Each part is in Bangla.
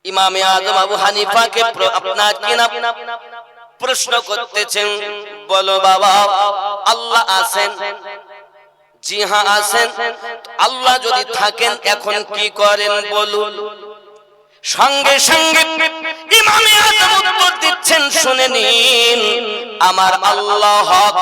ইমামে আজম আবু হানিফাকে আপনার কিনা প্রশ্ন করতেছেন, বলো বাবা আল্লাহ আছেন? জি হ্যাঁ আছেন। আল্লাহ যদি থাকেন এখন কি করেন বলুন। সঙ্গে সঙ্গে ইমামে আজম উত্তর দিচ্ছেন, শুনে নিন, আমার আল্লাহ হক,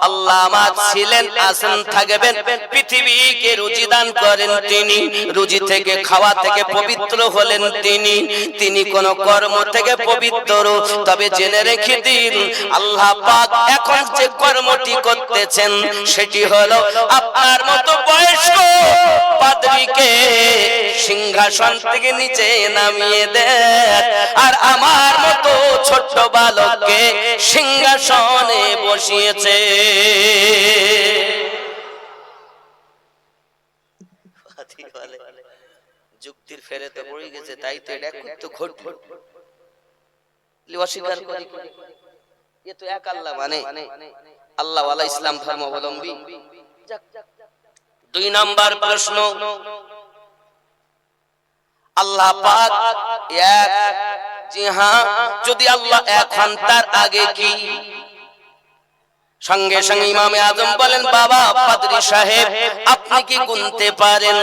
আল্লাহ আমার ছিলেন, আছেন, থাকবেন। পৃথিবীকে রুজি দান করেন তিনি, রুজি থেকে খাওয়া থেকে পবিত্র হলেন তিনি, তিনি কোন কর্ম থেকে পবিত্র। তবে জেনে রেখে দিন, আল্লাহ পাক এখন যে কর্মটি করতেছেন সেটি হলো আপনার মতো বয়স্ক পাদ্রীকে সিংহাসন থেকে নিচে নামিয়ে দেন, আর আমার মতো ছোট্ট বালককে সিংহাসনে বসিয়েছে। যুক্তির ফেরেতে পড়ে গেছে, তাই তো এটা তো ঘটবে। অস্বীকার করি, এ তো এক আল্লাহ মানে আল্লাহ ওয়ালা ইসলাম ধর্মাবলম্বী। দুই নাম্বার প্রশ্ন, আল্লাহ পাক এক, জি হ্যাঁ। যদি আল্লাহ এক হন তার আগে কি? সঙ্গে সঙ্গে ইমামে আজম বলেন, বাবা পাদ্রী সাহেব আপনি কি গুনতে পারেন?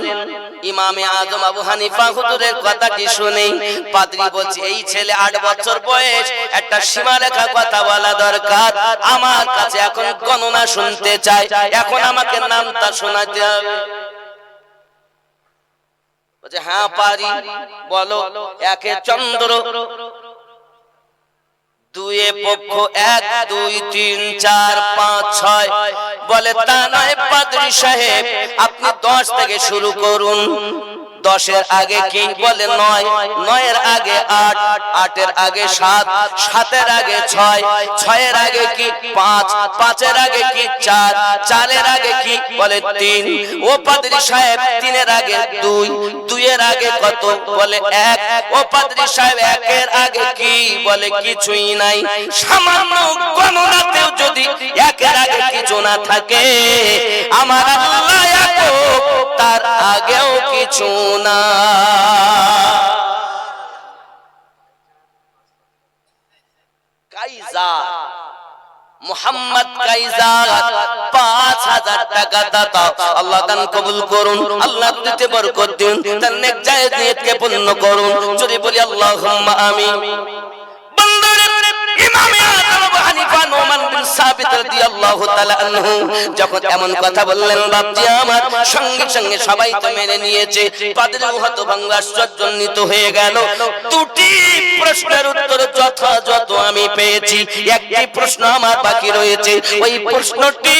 ইমামে আজম আবু হানিফা হুজুরের কথাটি শুনে পাদ্রী বলছে, এই ছেলে 8 বছর বয়স, একটা সীমারেখা কথা বলা দরকার, আমার কাছে এখন গণনা শুনতে চায়, এখন আমাকে নামটা শোনাতে হবে। বলছে হ্যাঁ পারি, বলো। একে চন্দ্র, দুয়ে পক্ষ, 1 2 3 4 5 6। বলে তা নয় পাদ্রী সাহেব, আপনি 10 থেকে শুরু করুন। 10 এর আগে কি? বলে 9, 9 এর আগে 8, 8 এর আগে 7, 7 এর আগে 6, 6 এর আগে কি? 5, 5 এর আগে কি? 4, 4 এর আগে কি? বলে 3। ও পাদ্রী সাহেব 3 এর আগে 2, 2 এর আগে কত? বলে 1। ও পাদ্রী সাহেব 1 এর আগে কি? বলে কিছুই নাই। সামান্য গণনাতেও যদি 1 এর আগে কিছু না থাকে, আমার আল্লাহ একক, তার আগেও কিছু না। কাইজার মুহাম্মদ কাইজার 5000 টাকা দাতা, আল্লাহ দান কবুল করুন, আল্লাহ দিতে বরকত দিন, তার নেক জায়েজ নিয়তকে পূর্ণ করুন। যদি বলি আল্লাহুম্মা আমিন। ইমামে আজম আবু হানিফা নোমান বিন সাবিত রাদিয়াল্লাহু তাআলা আনহু যখন এমন কথা বললেন, বাপজি আমার, সঙ্গে সঙ্গে সবাই তো মেনে নিয়েছে। পাদ্রী হতভম্ব আশ্চর্যান্বিত হয়ে গেল। দুটি প্রশ্নের উত্তর যথাযথ আমি পেয়েছি, একটি প্রশ্ন আমার বাকি রয়েছে। ওই প্রশ্নটি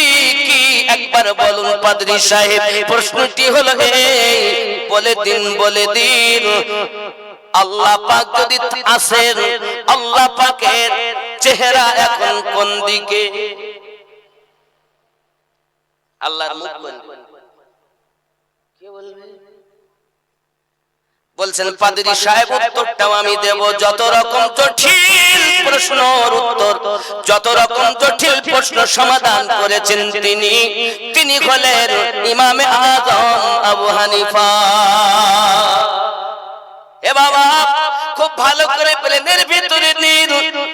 কি একবার বলুন পাদ্রী সাহেব? প্রশ্নটি হলো এই, বলে দিন, বলে দিন, আল্লাহ পাক যদি আছেন, আল্লাহ পাকের চেহারা এখন কোন দিকে? আল্লাহর মুখ কোন দিকে? কে বলবে? বলছেন পাদ্রী সাহেব উত্তরটাও আমি দেব। যত রকম জটিল প্রশ্নের উত্তর, যত রকম জটিল প্রশ্ন সমাধান করেছেন তিনি হলেন ইমামে আজম আবু হানিফা। এ বাবা খুব ভালো করে প্লেনের ভিতরে নিন।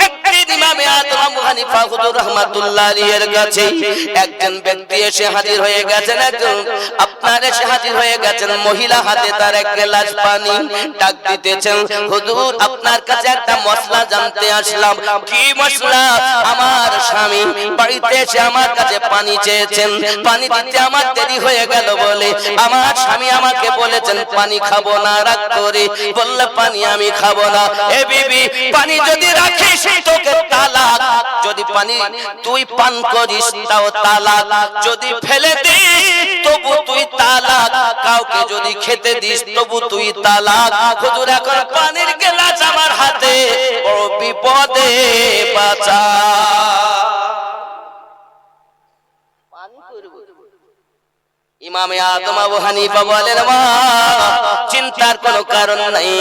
একদিন ইমামে আজম আবু হানিফা হুজুর রাহমাতুল্লাহ আলাইহির কাছে একজন ব্যক্তি এসে হাজির হয়ে গেছেন, একজন আপনার এসে হাজির হয়ে গেছেন, মহিলা হাতে তার এক গ্লাস পানি, ডাক দিতেছেন, হুজুর আপনার কাছে একটা মশলা জানতে আসলাম। কি মশলা? আমার স্বামী বাড়িতে এসে আমার কাছে পানি চেয়েছেন, পানি দিতে আমার দেরি হয়ে গেল বলে আমার স্বামী আমাকে বলেছেন পানি খাবো না, রাগ করে বললে পানি আমি খাবো না। এ বিবি, পানি যদি রাখিস তোকে তালাক, যদি পানি তুই পান করিস তাও তালাক, যদি ফেলে দিস তবু তুই তালাক, কাউকে যদি খেতে দিস তবু তুই তালাক। হুজুর এখন পানির গ্লাস আমার হাতে, বড় বিপদে বাঁচা। পানি করব। ইমামে আদম আবু হানিফা বলেন, মা চিন্তার কোনো কারণ নাই,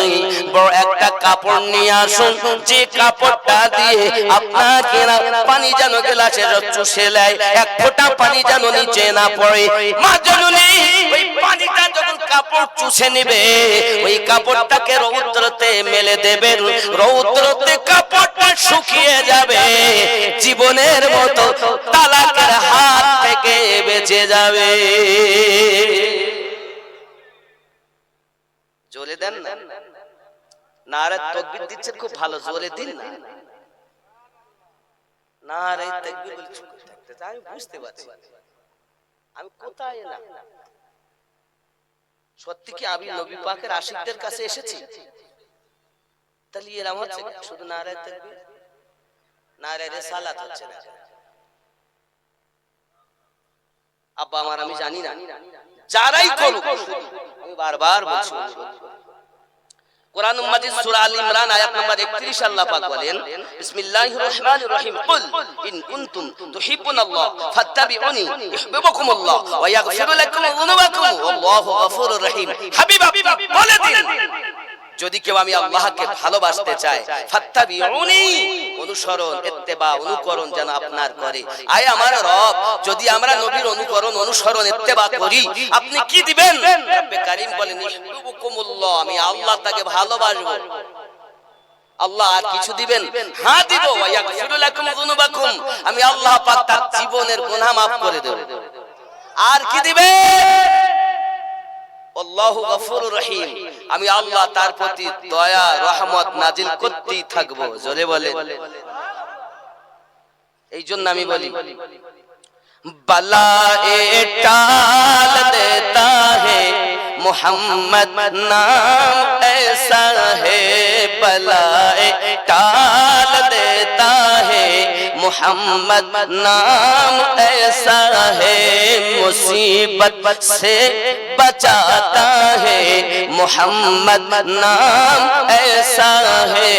বড় একটা কাপড় নিয়ে আসুন, যে কাপড়টা দিয়ে আপনাকে পানি যেন গ্লাসে চুষে নেয়, এক ফোঁটা পানি যেন নিচে না পড়ে। মা জননী ওই পানিটা যখন কাপড় চুষে নেবে, ওই কাপড়টাকে রৌদ্রতে মেলে দেবেন, রৌদ্রতে কাপড়টা শুকিয়ে যাবে, জীবনের মতো তালাকের হাত থেকে বেঁচে যাবে। জোরে দেন না, নারে তাকবীর দিচ্ছেন, খুব ভালো, জোরে দিন না। নারে তাকবীর বলে চুপ থাকতে, আমি বুঝতে পারছি আমি কোথায় না। সত্যি কি আমি নবী পাকের আশিকদের কাছে এসেছি? তাহলে এরকম হচ্ছে শুধু নারে তাকবীর, নারে রিসালাত হচ্ছে না। আব্বা আমার, আমি জানি না, যারাই করুক, আমি বারবার বলছি, কোরআন মাজিদ সূরা আল ইমরান আয়াত নাম্বার 31 আল্লাহ পাক বলেন, বিসমিল্লাহির রহমানির রহিম, কুল ইন কুনতুম তুহিব্বুনাল্লাহ ফাত্তাবিউনি ইউহিব্বুকুমুল্লাহ ওয়া ইয়াগফিরু লাকুম যুনুবাকুম ওয়াল্লাহু গফুরুর রহিম। হাবিব বলে দিন, যদি কেউ আমি আল্লাহকে ভালোবাসতে চায়, ফাত্তাবিউনি, অনুসরণ, ইত্তেবা, অনুকরণ যেন আপনার করে। আয় আমার রব, যদি আমরা নবীর অনুকরণ, অনুসরণ, ইত্তেবা করি, আপনি কি দিবেন? রব্বে কারীম বলেন, ইউহিব্বুকুমুল্লাহ, আমি আল্লাহ তাকে ভালোবাসবো। আল্লাহ আর কিছু দিবেন? হ্যাঁ দিব। ওয়া ইয়াগফিরু লাকুম যুনুবাকুম, আমি আল্লাহ পাক তার জীবনের গুনাহ maaf করে দেব। আর কি দিবেন? আল্লাহু গফুরুর রহিম, আমি আল্লাহ তার প্রতি দয়া রহমত নাজিল করতেই থাকবো। জোরে বলেন। এই জন্য আমি বলি, বালায়ে টাল দেতা হে মোহাম্মদ নাম ऐसा है, बलाए टाल देता है मोहम्मद नाम ऐसा है, मुसीबत से बचाता है मोहम्मद नाम ऐसा है,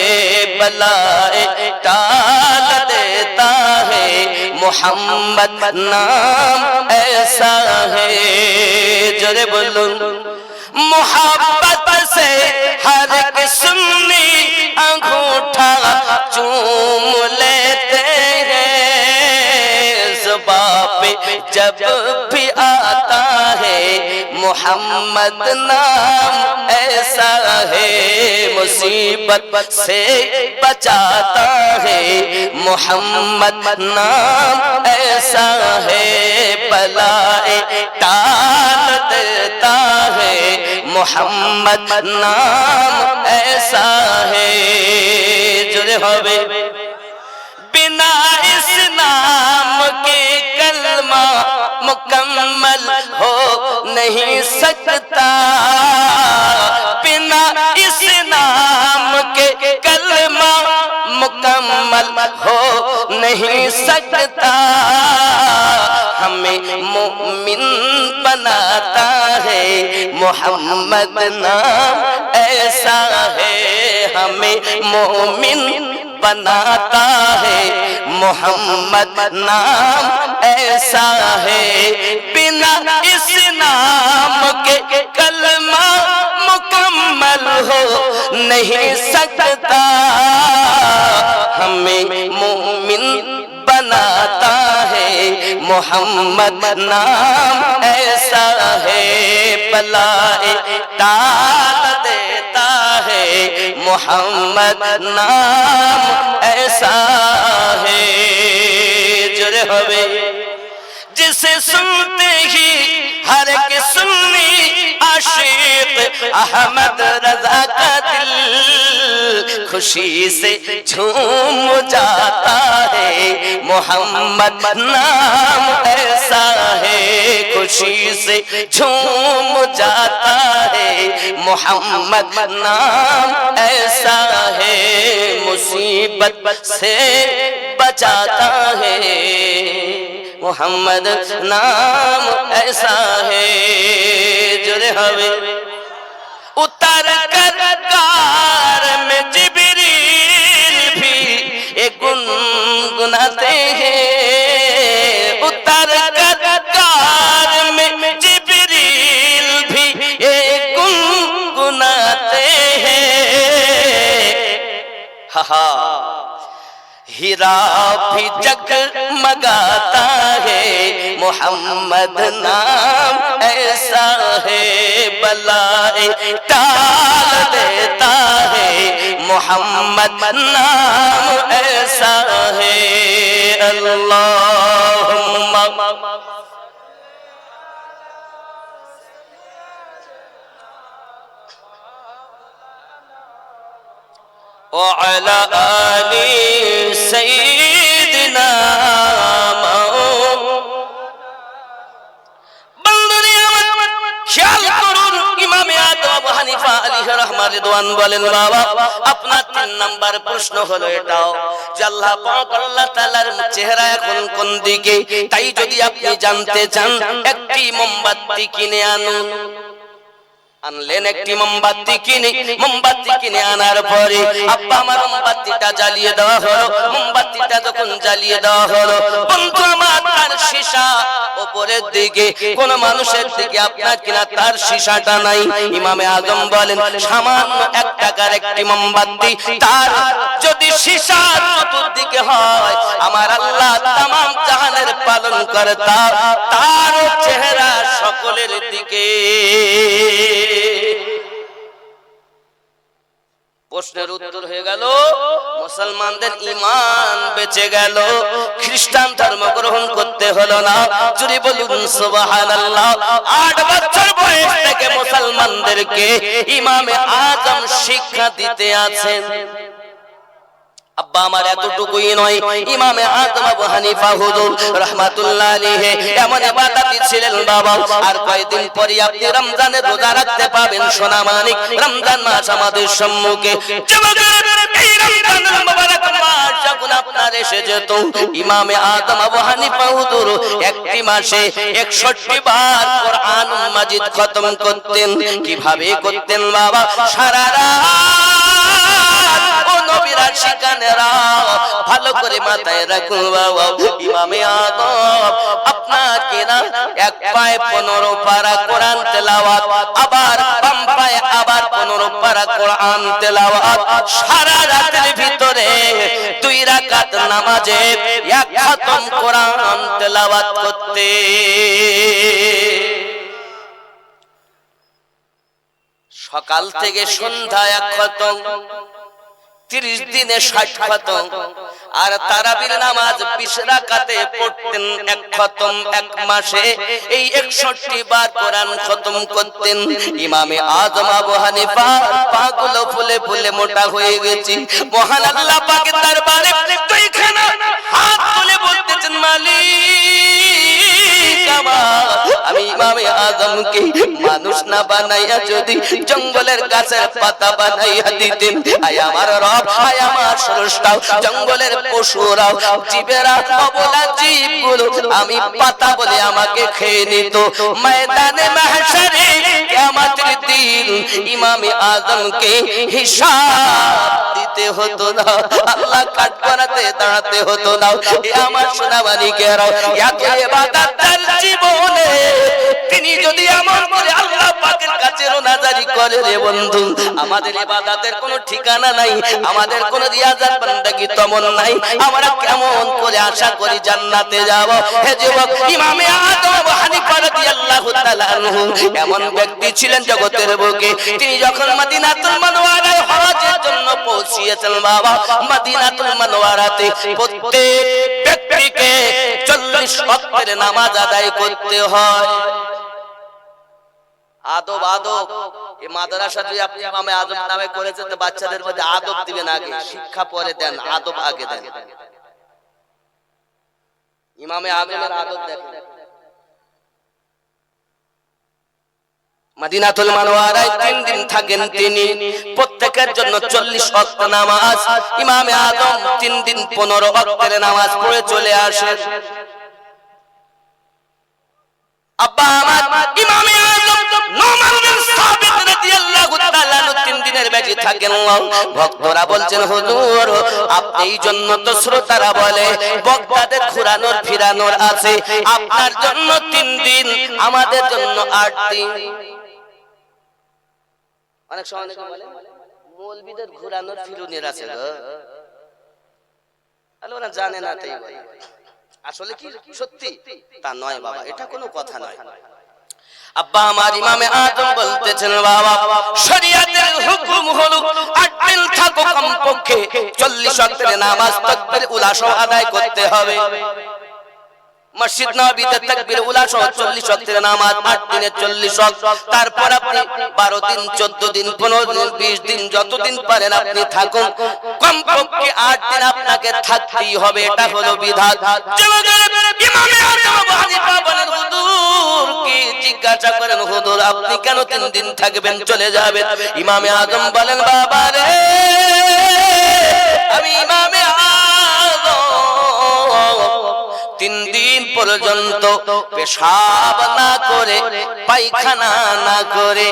बलाए टाल देता है मोहम्मद नाम ऐसा है। जोरे बोलो, मोहब्बत से हर एक सुन्नी अंगूठा चूम लेते हैं, ज़ुबां पे जब भी आता है मोहम्मद नाम ऐसा है, मुसीबत से बचाता है मोहम्मद नाम ऐसा है, बलाए टाल देता है मोहम्मद नाम ऐसा है। जुड़े होवे, बिना इस नाम के कलमा मुकम्मल हो नहीं सकता, बिना इस नाम के कलमा मुकम्मल हो नहीं सकता, हमें मोमिन बनाता है मोहम्मद नाम ऐसा है, हमें मोमिन बनाता है मोहम्मद नाम ऐसा है, बिना इस नाम के कलमा मुकम्मल हो नहीं सकता, हमें मोमिन बनाता है मोहम्मद नाम ऐसा है, बलाए टाल देता है मोहम्मद नाम ऐसा है। जुड़े होवे, जिसे सुनते ही हर एक सुन्नी आशिक अहमद रजा का दिल खुशी से झूम जाता है मोहम्मद नाम ऐसा है, खुशी से झूम जाता है मोहम्मद नाम ऐसा है, मुसीबत से बचाता है मोहम्मद नाम ऐसा है। जुड़े हवे, उतर कर कार में जिब्रील भी एक गुनगुनाते हैं, उतर कर कार में जिब्रील हा हा हीरा भी जगमगाता है मोहम्मद नाम ऐसा है बलाए टाल देता है मोहम्मद नाम ऐसा है अल्लाहुम्मा وعلى آل سيدنا খেয়াল করুন ইমামে আযম আবু হানিফা আলাইহি রাহমাতুল্লাহ রিদওয়ান বলেন বাবা আপনার 3 নাম্বার প্রশ্ন হলো এটাও যে আল্লাহ পাক আল্লাহ তাআলার চেহারা এখন কোন দিকে তাই যদি আপনি জানতে চান একটি মোমবাতি কিনে আনুন আনলেন একটি মোমবাতি কিনে আনার পরে আব্বা আমার মোমবাতিটা জ্বালিয়ে দেওয়া হলো মোমবাতিটা যখন জ্বালিয়ে দেওয়া হলো বন্ধু আমার তার সীসা উপরের দিকে কোন মানুষের দিকে আপনার কিনা তার সীসাটা নাই ইমামে আযম বলেন সামান্য 1 টাকার একটি মোমবাতি তার যদি সীসা চতুর্দিকে হয় আমার আল্লাহ तमाम জাহানের পালন কর্তা তার চেহারা সকলের দিকে প্রশ্নের উত্তর হয়ে গেল মুসলমানদের ঈমান বেঁচে গেল খ্রিস্টান ধর্ম গ্রহণ করতে হলো না জুরি বলুন সুবহানাল্লাহ 8 বছর বয়স থেকে মুসলমানদেরকে ইমামে আযম শিক্ষা দিতে আছেন আব্বা আমার এতটুকুই নয় ইমামে আযম আবু হানিফা হুজুর রাহমাতুল্লাহ আলাইহি এমন ইবাদতি ছিলেন বাবা আর কয়েকদিন পরে আপনি রমজানের রোজা রাখতে পাবেন সোনা মানিক রমজান মাস আমাদের সম্মুখে এই রমজানের মুবারক মাস যখন আপনার এসে যেত ইমামে আযম আবু হানিফা হুজুর একটি মাসে 61 বার কোরআন মাজিদ খতম করতেন কিভাবে করতেন বাবা সারা ভালো করে মাথায় রাখুন বাবা ইমামে আযম আপনার কিনা এক পায়ে 15 পারা কোরআন তেলাওয়াত আবার বাম পায়ে আবার 15 পারা কোরআন তেলাওয়াত সারা রাতের ভিতরে 2 রাকাত নামাজে এক খতম কোরআন তেলাওয়াত করতে সকাল থেকে সন্ধ্যা এক খতম 30 দিনে 60 খতম আর তারাবির নামাজ 20 রাকাতে পড়তেন এক খতম এক মাসে এই 61 বার কোরআন খতম করতেন ইমামে আযম আবু হানিফা পাগুলো ফুলে ফুলে মোটা হয়ে গেছে মহান আল্লাহ পাকের দরবারে দুইখানা হাত তুলে বলতেছেন মালিক আমি ইমামে আযমকে মানুষ না বানাইয়া যদি জঙ্গলের গাছের পাতা বানাইয়া দিতেন আয় আমার রব আয় আমার স্রষ্টা জঙ্গলের পশুরা জীবেরা অবলা জীবগুলো আমি পাতা বলে আমাকে খেয়ে নিত ময়দানে মাহশরে কিয়ামতের দিন ইমামে আযমকে হিসাব দিতে হতো না আল্লাহ কাট করাতে দাঁড়াতে হতো না এ আমার সোনাবালিকেরা এত ইবাদতের জীবনে তিনি যদি এমন করে আল্লাহ পাকের কাছে রোনাজারি করে রে বন্ধু আমাদের ইবাদতের কোনো ঠিকানা নাই আমাদের কোনো রিয়াজাত বান্দাগি তেমন নাই আমরা কেমন করে আশা করি জান্নাতে যাব হে যুবক ইমামে আযম আবু হানিফা রাদিয়াল্লাহু তাআলা আনহু এমন ব্যক্তি ছিলেন জগতের বুকে তিনি যখন মদিনাতুল মুনাওয়ারায় হজের জন্য পৌঁছিয়েছেন বাবা মদিনাতুল মুনাওয়ারাতে প্রত্যেক ব্যক্তিকে 40 ওয়াক্তের নামাজ আদায় করতে হয় আদব আদব এই মাদ্রাসা যদি আপনি ইমামে আযম নামে করেছেন তো বাচ্চাদের মধ্যে আদব দিবেন আগে শিক্ষা পরে দেন আদব আগে দেন ইমামে আযমের আদব দেখেন মদিনাতুল মুনাওয়ারায় 3 দিন থাকেন তিনি প্রত্যেকের জন্য 40 ওয়াক্ত নামাজ ইমামে আযম 3 দিন 15 ওয়াক্তের নামাজ পড়ে চলে আসেন আব্বা আমার ইমামে আযম নোমান বিন সাবিত রাদিয়াল্লাহু তাআলা 3 দিনের বেশি থাকেন ভক্তরা বলছেন হুজুর আপনি এই জন্য তো শ্রোতারা বলে বগদাদের ঘোরানোর ফিরানোর আছে আপনার জন্য 3 দিন আমাদের জন্য 8 দিন অনেক সময় অনেকে বলে মৌলবীদের ঘুরানোর ফিরুনির আছে গো, তাহলে ওরা জানে না তাই বলে। আসলে কি সত্যি তা নয় বাবা, এটা কোনো কথা নয়। আব্বা আমার ইমামে আজম বলতেছেন বাবা শরীয়তের হুকুম হলো 8 দিন থাকো কমপক্ষে 40 ওয়াক্তের নামাজ তাকবীর উলা সহ আদায় করতে হবে। মসজিদ নববীতে তাকবীর উলা সহ 40 ওয়াক্তের নামাজ 8 দিনে 40 ওয়াক্ত, তারপর আপনি 12 দিন 14 দিন 15 দিন 20 দিন যতদিন পারেন আপনি থাকুন, কমপক্ষে 8 দিন আপনাকে থাকতেই হবে, এটা হলো বিধান। ইমামে আজম আবু হানিফা বলেন হুজুর কি জিজ্ঞাসা করেন হুজুর আপনি কেন 3 দিন থাকবেন চলে যাবেন? ইমামে আজম বলেন বাবা রে আমি ইমামে আজম 3 দিন পর্যন্ত পেশাব না করে পায়খানা না করে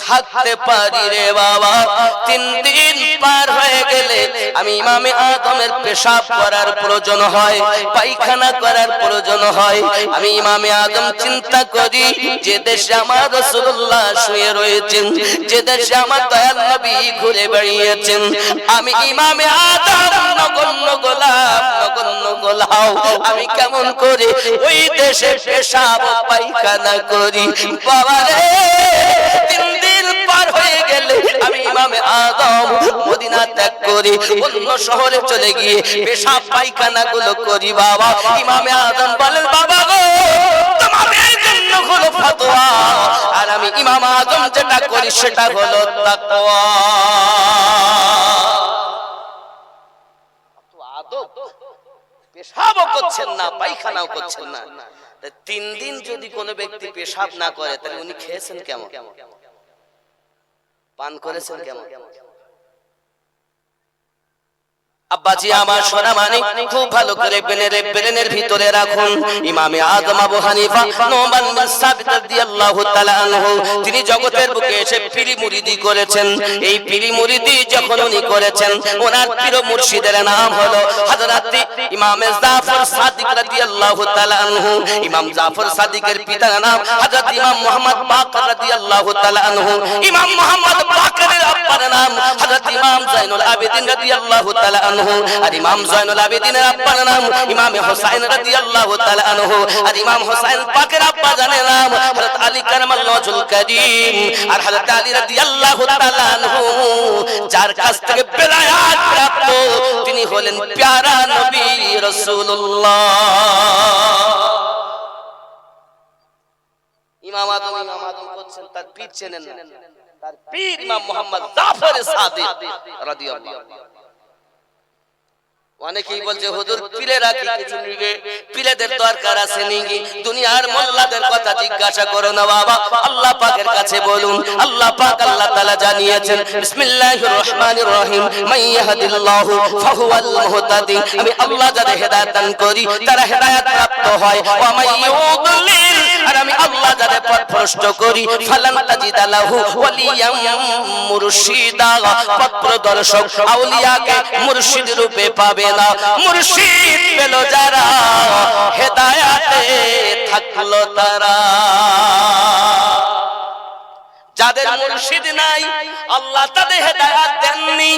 থাকতে পারি রে বাবা। 3 দিন পার হয়ে গেলে আমি ইমামে আজমের পেশাব করার প্রয়োজন হয়, পায়খানা করার প্রয়োজন হয়। আমি ইমামে আজম চিন্তা করি যে দেশে আমার রাসূলুল্লাহ শুয়ে রয়েছেন, যে দেশে আমার দয়াল নবী ঘুরে বেড়িয়েছেন, আমি ইমামে আজম নগণ্য গোলাম আমি কেমন করে ওই দেশে পেশাব পায়খানা করি? বাবা রে 3 দিন পার হয়ে গেলে আমি ইমামে আজম মদিনা ত্যাগ করে অন্য শহরে চলে গিয়ে পেশাব পায়খানা গুলো করি। বাবা ইমামে আজম বলেন বাবা গো তোমাদের জন্য হলো ফতোয়া, আর আমি ইমাম আজম যেটা করি সেটা হলো তাকওয়া। পেশাবও করছেন না পায়খানাও করছেন না, 3 দিন যদি কোনো ব্যক্তি পেশাব না করে তাহলে উনি খেয়েছেন কেমন, পান করেছেন কেমন? আব্বাজি আমার সোনা মানিক খুব ভালো করে ব্রেনের ভিতরে রাখুন। ইমামে আজম আবু হানিফা নোমান বিন সাবিত রাদিয়াল্লাহু তাআলা আনহু তিনি জগতের বুকে এসে পীরি মুরিদি করেছেন। এই পীরি মুরিদি যখন উনি করেছেন ওনার পীর মুর্শিদের নাম হলো হযরত ইমাম জাফর সাদিক রাদিয়াল্লাহু তাআলা আনহু। ইমাম জাফর সাদিকের পিতার নাম হযরত ইমাম মুহাম্মদ বাকর রাদিয়াল্লাহু তাআলা আনহু। ইমাম মুহাম্মদ বাকরের আব্বার নাম হযরত ইমাম জাইনুল আবেদিন রাদিয়াল্লাহু তাআলা আনহু। আর ইমাম জাইনুল আবেদিনের আব্বার নাম ইমাম হুসাইন রাদিয়াল্লাহু তাআলা আনহু। আর ইমাম হুসাইন পাকের আব্বা জানের নাম হযরত আলী কারামাল্লাহু ওয়াজহুল কারীম। আর হযরত আলী রাদিয়াল্লাহু তাআলা আনহু যার কাছ থেকে বেলায়াত প্রাপ্ত তিনি হলেন প্যারা নবী রাসূলুল্লাহ। ইমাম আজম করছেন তার পীর চেনেন না, তার পীর ইমাম মুহাম্মদ জাফর সাদিক রাদিয়াল্লাহু। অনেকেই বলছে হুজুর পীরেরা কি কিছু নিবে, পীরেদের দরকার আছে নাকি? দুনিয়ার মোল্লাদের কথা জিজ্ঞাসা করো না বাবা, আল্লাহ পাকের কাছে বলুন। আল্লাহ পাক আল্লাহ তাআলা জানিয়েছেন বিসমিল্লাহির রহমানির রহিম মাইয়াহদিল্লাহু ফাহুয়াল মুহতাদি। আমি আল্লাহ যাদের হেদায়েত দান করি তারা হেদায়েত প্রাপ্ত হয়, ওয়া মাইয়ুদলিল আর আমি আল্লাহ যাদের পথ ভ্রষ্ট করি ফালান তাজিদা লাহু ওয়ালিয়াম মুরশিদা। পথ প্রদর্শক আউলিয়াকে মুর্শিদ রূপে পাবে না। মুর্শিদ পেল যারা হেদায়েতে থাকলো তারা। যাদের মুর্শিদ নাই আল্লাহ তাদের হেদায়েত দেননি,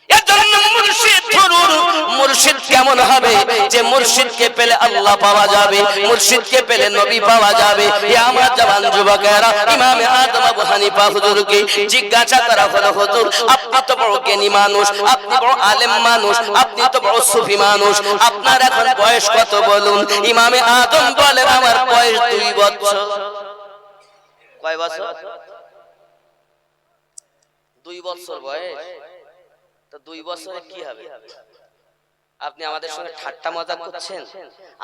এজন্য মুর্শিদ ধরুন। মুর্শিদ কেমন হবে? যে মুর্শিদকে পেলে আল্লাহ পাওয়া যাবে, মুর্শিদকে পেলে নবী পাওয়া যাবে। এ আমার জওয়ান যুবকেরা ইমামে আজম আবু হানিফা হুজুরকে জিজ্ঞাসা করা হলো হুজুর আপনি তো বড় জ্ঞানী মানুষ, আপনি বড় আলেম মানুষ, আপনি তো বড় সুফি মানুষ, আপনার এখন বয়স কত বলুন? ইমামে আজম বলেন আমার বয়স 2 বছর। কয় বছর? 2 বছর বয়স। তো 2 বছরে কি হবে? আপনি আমাদের সঙ্গে ঠাট্টা মজা করছেন।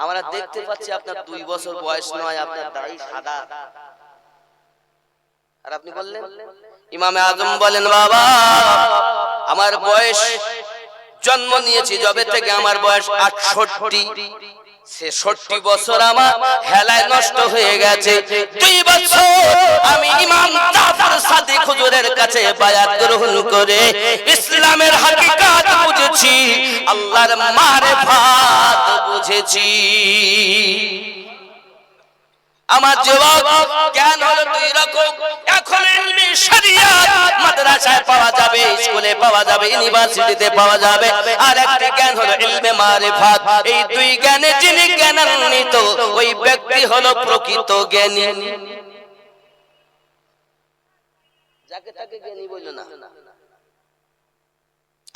আমরা দেখতে পাচ্ছি আপনার 2 বছর বয়স নয়, আপনার দাড়ি সাদা। আর আপনি বললেন? ইমামে আজম বলেন বাবা আমার বয়স জন্ম নিয়েছি যবে থেকে আমার বয়স 68, 66 বছর আমার হেলায় নষ্ট হয়ে গেছে। 2 বছর আমি ইমাম জাফর সাদিক হুজুরের কাছে বায়াত গ্রহণ করে ইসলামের হাকিকাত বুঝেছি, আল্লাহর মারিফাত বুঝেছি। আমার যুবক, জ্ঞান হলো দুই রকম। এখন ইলমে শরিয়াত মাদ্রাসায় পাওয়া যাবে, স্কুলে পাওয়া যাবে, ইউনিভার্সিটিতে পাওয়া যাবে। আর একটা জ্ঞান হলো ইলমে মারিফাত। এই দুই জ্ঞানে যিনি জ্ঞানান্বিত ওই ব্যক্তি হলো প্রকৃত জ্ঞানী। যাকে তাকে জ্ঞানী বলো না।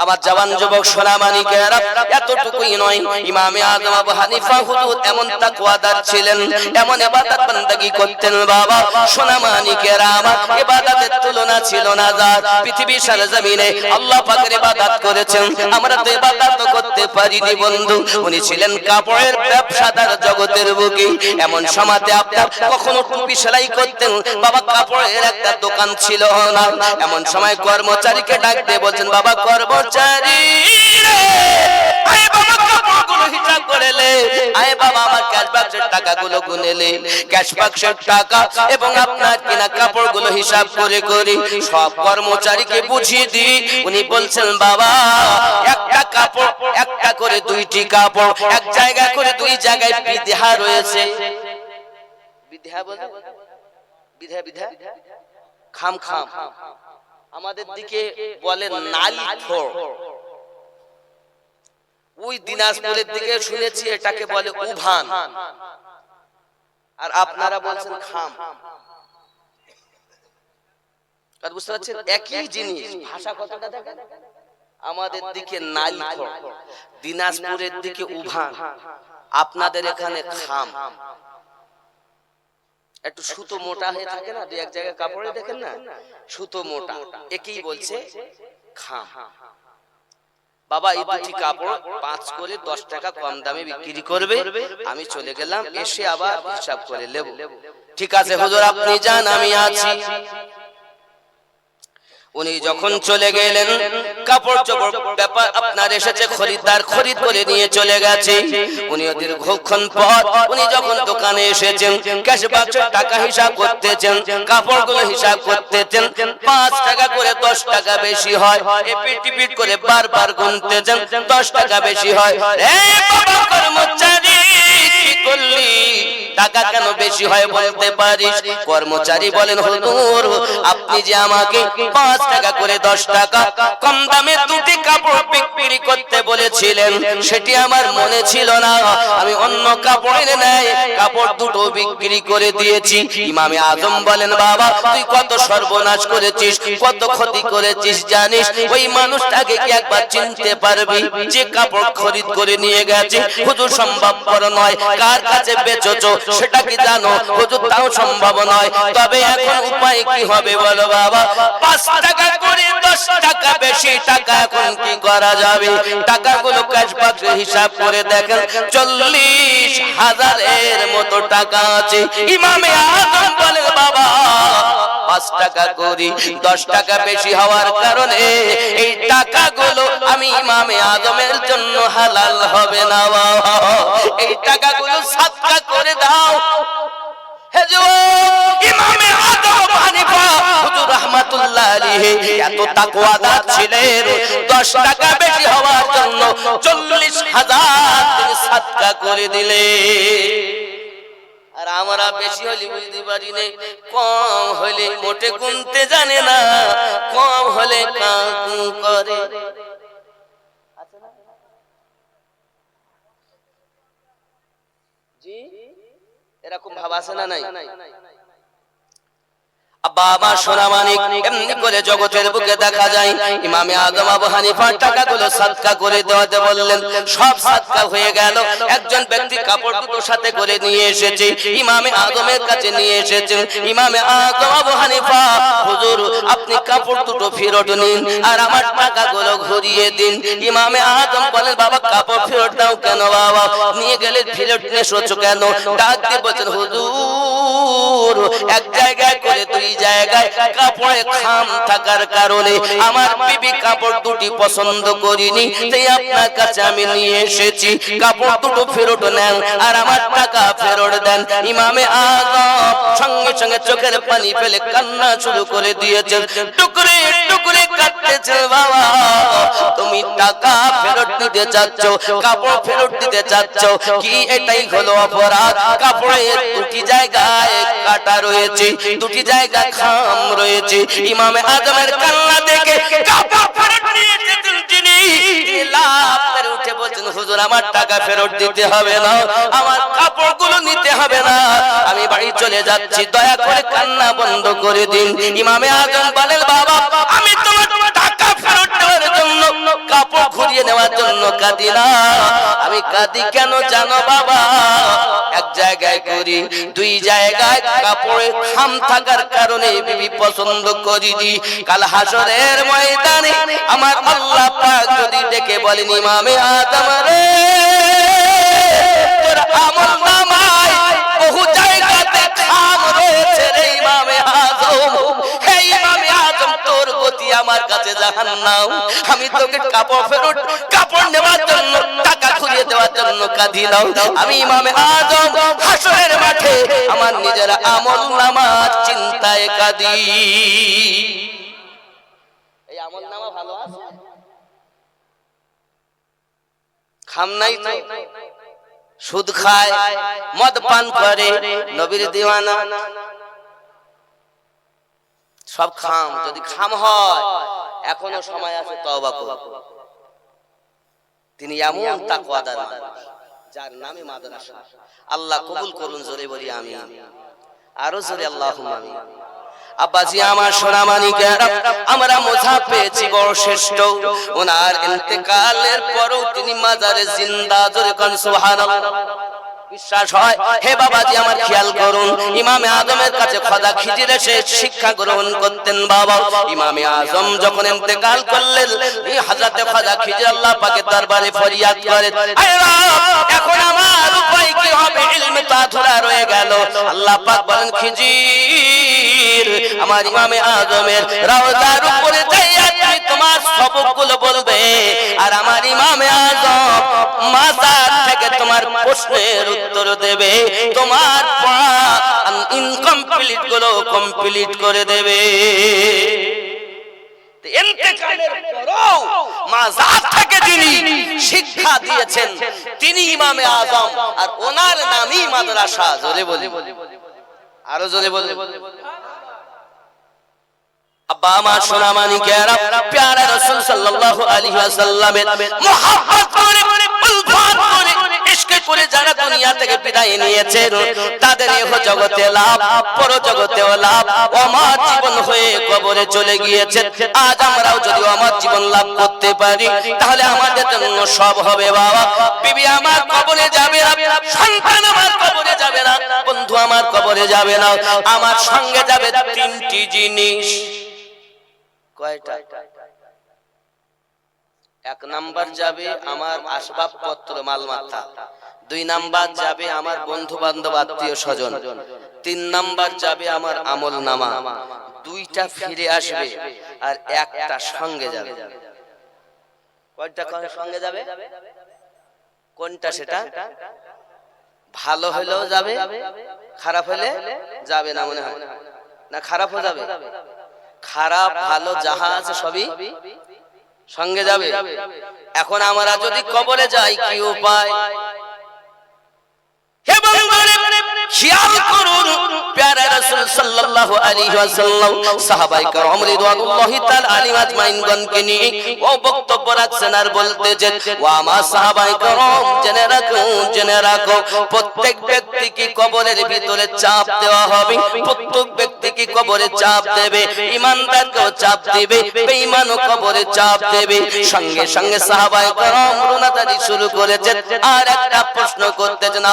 আমার জওয়ান যুবক সোনামানিকেরা, এতটুকুই নয়, ইমামে আযম আবু হানিফা হুজুর এমন তাকওয়াদার ছিলেন, এমন ইবাদত বান্দাগি করতেন বাবা সোনামানিকেরা, আমার ইবাদতের তুলনা ছিল না। যার পৃথিবীর সরজমিনে আল্লাহ পাকের ইবাদত করেছেন, আমরা তো ইবাদত করতে পারিনি বন্ধু। উনি ছিলেন কাপড়ের ব্যবসাদার জগতের বুকে। এমন সমাজে আপনার কখনো টুপি সেলাই করতেন বাবা, কাপড়ের একটা দোকান ছিল না। এমন সময় কর্মচারীকে ডাক দিয়ে বলছেন, বাবা কর্মচারী রে, আয় বাবা কাপড়গুলো হিসাব করে লে, আয় বাবা আমার ক্যাশ বাক্সের টাকাগুলো গুনে লে। ক্যাশ বাক্সের টাকা এবং আপনার কিনা কাপড়গুলো হিসাব করে করে সব কর্মচারীকে বুঝিয়ে দিই। উনি বলছেন, বাবা একটা কাপড়, একটা করে দুইটি কাপড়, এক জায়গায় করে দুই জায়গায় বিধা রয়েছে। বিধা বলে বিধা, বিধা খাম খাম, আমাদের দিকে বলে নালি থোর। ওই দিনাজপুরের দিকে শুনেছি এটাকে বলে উভান, আর আপনারা বলছেন খাম। বুঝতে পারছেন একই জিনিস, ভাষা কতটা দেখেন। আমাদের দিকে নালি থোর, দিনাজপুরের দিকে উভান, আপনাদের এখানে খাম। একটু সুতো মোটা হয়ে থাকে না, দুই এক জায়গায় কাপড়ে দেখেন না সুতো মোটা, একেই বলছে খাম। বাবা এই দুটি কাপড় 5 করে 10 টাকা কম দামে বিক্রি করবে, আমি চলে গেলাম, এসে আবার হিসাব করে নেব। ঠিক আছে হুজুর আপনি যান, আমি আছি। উনি যখন চলে গেলেন, কাপড় চোপড় ব্যাপার আপনার এসেছে, খরিদ্দার খরিদ করে নিয়ে চলে গেছে। উনি দীর্ঘক্ষণ পর উনি যখন দোকানে এসেছেন, ক্যাশ বাক্সের টাকা হিসাব করতেছেন, কাপড়গুলো হিসাব করতেছেন, 5 টাকা করে 10 টাকা বেশি হয়, এপিট করে বারবার গুনতেছেন, 10 টাকা বেশি হয়। এই বাবা কর্মচারী কি করলি, টাকা কেন বেশি হয় বলতে পারিস? কর্মচারী বলেন, হুজুর আপনি যে আমাকে 5 টাকা করে 10 টাকা কম দামে দুটি কাপড় বিক্রি করতে বলেছিলেন, সেটি আমার মনে ছিল না, আমি অন্য কাপড়ের ন্যায় কাপড় দুটো বিক্রি করে দিয়েছি। ইমামে আজম বলেন, বাবা তুই কত সর্বনাশ করেছিস, কত ক্ষতি করেছিস জানিস? ওই মানুষটাকে কি একবার চিনতে পারবি যে কাপড় খরিদ করে নিয়ে গেছে? হুজুর সম্ভবপর নয়। কার কাছে বেচেছো সেটা কি জানো? হুজুর তাও সম্ভব নয়। তবে এখন উপায় কি হবে বলো বাবা? 5 টাকা করে 10 টাকা বেশি টাকা এখন কি করা যাবে? টাকাগুলো ক্যাশ বাক্সে হিসাব করে দেখেন, 40,000-এর মতো টাকা আছে। ইমামে আজম বলেন, বাবা 5 টাকা করি 10 টাকা বেশি হওয়ার কারণে এই টাকাগুলো আমি ইমামে আজমের জন্য হালাল হবে না, বাবা এই টাকাগুলো সাদকা করে দাও। হে যুবক, ইমামে আযম হানিফা হুজুর রাহমাতুল্লাহ আলাইহি এত তাকওয়াদার ছিলেন, 10 টাকা বেশি হওয়ার জন্য 40,000 তিনি সাদকা করে দিলেন। আর আমরা বেশি হলে বুঝতে পারি না, কম হলে মোটে গুনতে জানে না, কম হলে কাকু করে। জি এরকম ভাব আছে না নাই? আব্বা আমার সোনামানিক, এমনি করে জগতের বুকে দেখা যায় ইমামে আযম আবু হানিফার টাকাগুলো সাদকা করে দেওয়াতে বললেন। সব সাদকা হয়ে গেল। একজন ব্যক্তি কাপড় দুটো সাথে করে নিয়ে এসেছে, ইমামে আযমের কাছে নিয়ে এসেছেন। ইমামে আযম আবু হানিফা, হুজুর আপনি কাপড় দুটো ফেরত নিন আর আমার টাকাগুলো ঘুরিয়ে দিন। ইমামে আযম বলেন, বাবা কাপড় ফেরত দাও কেন? বাবা নিয়ে গেলে ফেরত এসেছো কেন? ডাক দিয়ে বলছেন, হুজুর এক জায়গায় করে দুই জায়গায় কাপড়ে খাম থাকার কারণে আমার বিবি কাপড় দুটি পছন্দ করিনি, তাই আপনার কাছে আমি নিয়ে এসেছি। কাপড় দুটো ফেরত নেন আর আমার টাকা ফেরত দেন। ইমামে আযম সঙ্গে সঙ্গে চোখের পানি ফেলে কান্না শুরু করে দিয়েছেন, টুকরে টুকরে কাটতেছে। বাবা তুমি তুমি টাকা ফেরত দিতে চাচ্ছ, কাপড় ফেরত দিতে চাচ্ছ, কি এটাই হলো অপরাধ? কাপড়ের দুটি জায়গায় কাটা রয়েছে, দুটি জায়গায় খাম রয়েছে। ইমামে আজমের কান্না দেখে কাপড় ফেরত দিয়েছেন তিনি, লাভ করে উঠে বলছেন, হুজুর আমার টাকা ফেরত দিতে হবে না, আমার কাপড়গুলো নিতে হবে না, আমি বাড়ি চলে যাচ্ছি, দয়া করে কান্না বন্ধ করে দিন। ইমামে আজম বলেন, বাবা আমি তোমার টাকা ফেরত দেওয়ার জন্য, কাপড় ঘুরিয়ে নেওয়ার জন্য কাঁদি না। আমি কাঁদি কেন জানো বাবা? এক জায়গায় করি, দুই জায়গায় কাপড়ে খাম থাকার কারণে বিবি পছন্দ করিনি। কাল হাসরের ময়দানে আমার আল্লাহ পাক যদি ডেকে বলেন, ইমামে আজম রে, তোর আমল নামায় বহু জায়গাতে খাম রয়েছে রে ইমামে আজম। হে ইমামে আজম, তোর গতি আমার কাছে জাহান্নাম। আমি তোকে কাপড় ফেরত, কাপড় নেওয়ার জন্য, টাকা ঘুরিয়ে দেওয়ার জন্য কাঁদি নাও। আমি ইমামে আজম হাসরের মাঠে আমার নিজের আমল নামার চিন্তায় কাঁদি। এই আমল নামা ভালো আছে? খাম নাই তো, সুদ খায়, মদ পান করে, নবীর দিওয়ানা, সব খাম। যদি খাম হয় এখনো সময় আছে তওবা করো। তিনি এমন তাকওয়াদার যার নামে মাদ্রাসা। আল্লাহ কবুল করুন, জোরে বলি আমিন, আরো জোরে আল্লাহুম্মা আমিন। আব্বাজি আমার সোনা মানিকেরা, আমরা মোজা পেয়েছি বড় শ্রেষ্ঠ। ওনার ইন্তেকালের পরও তিনি মাজারে জিন্দা, জোরে কোন সুবহানাল্লাহ। বিশ্বাস হয়? হে বাবাজি আমার খেয়াল করুন, ইমামে আজমের কাছে খোদা খিজির এসে শিক্ষা গ্রহণ করতেন বাবা। ইমামে আজম যখন ইন্তেকাল করলেন, এই হযরতে খোদা খিজির আল্লাহ পাকের দরবারে ফরিয়াদ করেন, এখন আমার উপায় কি হবে? ইলমে তো আধুরা রয়ে গেল। আল্লাহ পাক বলেন, খিজির আমার ইমামে আজমের রওজার উপরে যাইয়া তুমি তোমার সবকগুলো বলবে, আর আমার ইমামে আজম মাজার থেকে তোমার প্রশ্নের উত্তর দেবে, তোমার ইনকমপ্লিট গুলো কমপ্লিট করে দেবে। ইন্তেকালের পরও মাজার থেকে যিনি শিক্ষা দিয়েছেন তিনি ইমামে আজম, আর ওনার নামই মাদ্রাসা। জোরে বলি, আরো জোরে বলি। আব্বা আমার সোনা মানিকেরা, প্যারা রাসূল সাল্লাল্লাহু আলাইহি ওয়াসাল্লামের মুহাব্বত করে, উলফাত করে, ইশক করে যারা দুনিয়া থেকে বিদায় নিয়েছেন, তাদের ইহ জগতে লাভ, পর জগতেও লাভ। আমার জীবন হয়ে কবরে চলে গিয়েছে। আজ আমরাও যদি আমার জীবন লাভ করতে পারি, তাহলে আমাদের জন্য সব হবে বাবা। বিবি আমার কবরে যাবে না, সন্তান আমার কবরে যাবে না, বন্ধু আমার কবরে যাবে না। আমার সঙ্গে যাবে তিনটি জিনিস। কয়টা? এক নাম্বার যাবে আমার আসবাবপত্র, মালমাতা। দুই নাম্বার যাবে আমার বন্ধু বান্ধব, আত্মীয় স্বজন। তিন নাম্বার যাবে আমার আমল নামা। দুইটা ফিরে আসবে আর একটা সঙ্গে যাবে। কয়টা সঙ্গে যাবে? কোনটা সেটা? ভালো হলেও যাবে, খারাপ হলে যাবে না মনে হয়, না খারাপ হয়ে যাবে? খারাপ ভালো যাহা আছে সবই সঙ্গে যাবে। এখন আমরা যদি কবরে যাই কি উপায়? খেয়াল করুন, প্যারা রাসূল সাল্লাল্লাহু আলাইহি ওয়াসাল্লাম সাহাবায়ে কেরাম রিদওয়ানুল্লাহি তাআলা আলাইহিম আজমাইনগণকে নিয়ে ও বক্তব্য রাখছেন আর বলতেছেন, ও আমার সাহাবায়ে কেরাম জেনে রাখো, জেনে রাখো, প্রত্যেক ব্যক্তিকে কবরের ভিতরে চাপ দেওয়া হবে। প্রত্যেক ব্যক্তিকে কবরে চাপ দেবে, ঈমানদারকেও চাপ দিবে, বেঈমানও কবরে চাপ দেবে। সঙ্গে সঙ্গে সাহাবায়ে কেরাম রুনাদারি শুরু করেছেন আর একটা প্রশ্ন করতেছেন,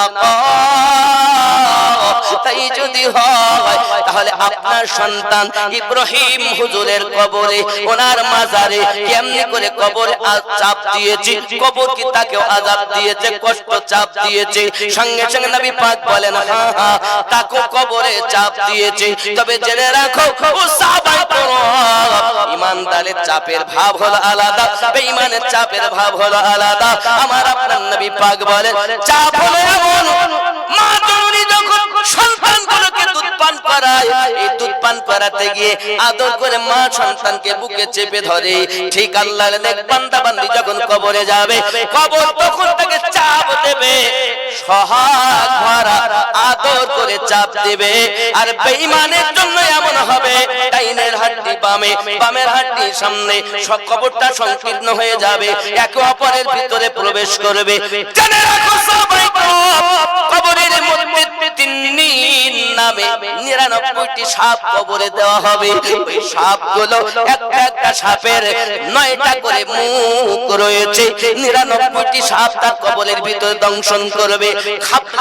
তাই যদি হয় তাহলে আপনার সন্তান ইব্রাহিম হুজুরের কবরে, ওনার মাজারে কেমনি করে কবরে চাপ দিয়েছে? কবর কি তাকেও আযাব দিয়েছে, কষ্ট চাপ দিয়েছে? সঙ্গে সঙ্গে নবী পাক বলেন, হ্যাঁ হ্যাঁ তাকেও কবরে চাপ দিয়েছে। তবে জেনে রাখো ও সাহাবায়ে কেরাম, ঈমানদারের চাপের ভাব হলো আলাদা, বেঈমানের চাপের ভাব হলো আলাদা। আমার আপনার নবী পাক বলেন, চাপ হলো এমন, মা জননী যখন সন্তানগুলোকে দুধ পান করায়, এই দুধ পান করাতে গিয়ে আদর করে মা সন্তানকে বুকে চেপে ধরে। ঠিক আল্লাহর নেক বান্দা বান্দি যখন কবরে যাবে, কবর তখন তাকে চাপ দেবে, সোহাগ ভরা আদর করে চাপ দেবে। আর বেঈমানের জন্য এমন হবে, ডাইনের হাড্ডি বামে, বামের হাড্ডি সামনে, সব কবরটা সংকীর্ণ হয়ে যাবে, একে অপরের ভিতরে প্রবেশ করবে। জেনে রাখো সবাই, কবরের মধ্যে তিন্নিন নামে 99টি সাপ কবরে দেওয়া হবে। ওই সাপগুলো একটা একটা সাপের 9টা করে মুখ রয়েছে। 99টি সাপ তার কবরের ভিতরে দংশন করবে, খাবার